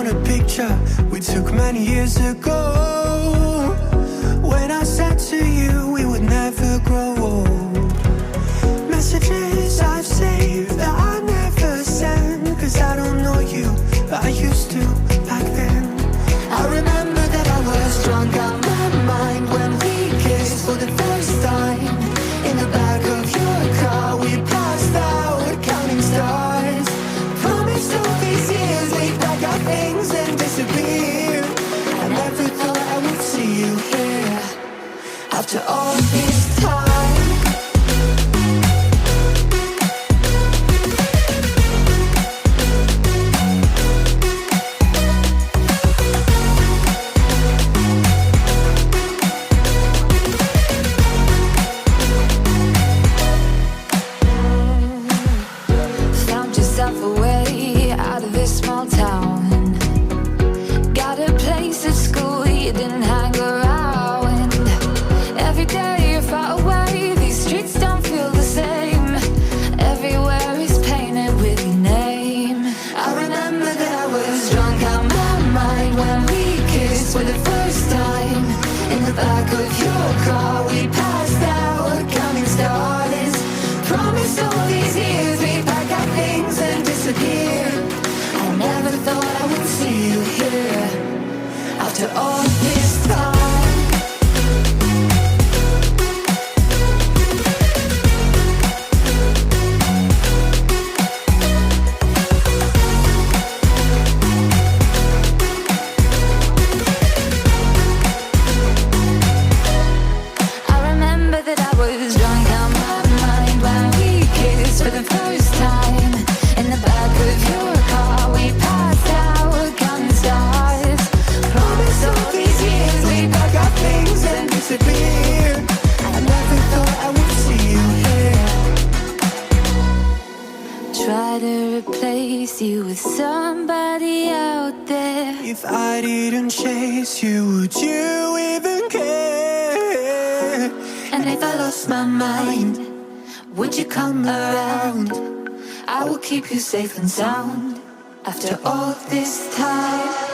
a picture we took many years ago, when I said to you we would never grow old. Messages I've saved that I never send, 'cause I don't know you, but I used to back then. I remember that I was drunk out my mind when we kissed for the first time. In the back of your car we passed out counting stars. Promised all these years we'd pack our things and disappear. I never thought I would see you here after all this time. Away out of this small town, got a place at school you didn't hang around. Every day you're far away, these streets don't feel the same. Everywhere is painted with your name. I remember that I was drunk out my mind when we kissed for the first time. In the back of your car we passed out counting stars. Promised all these years we'd pack our things and disappear. I never thought I would see you here after all this time. I remember that I was drunk out my mind when we kissed for the first time. In the back of your car we passed out counting stars. Promised all these years we'd pack our things and disappear. I never thought I would see you here. Try to replace you with somebody out there. If I didn't chase you, would you even care? And if I lost my mind, would you come around? I will keep you safe and sound after all this time.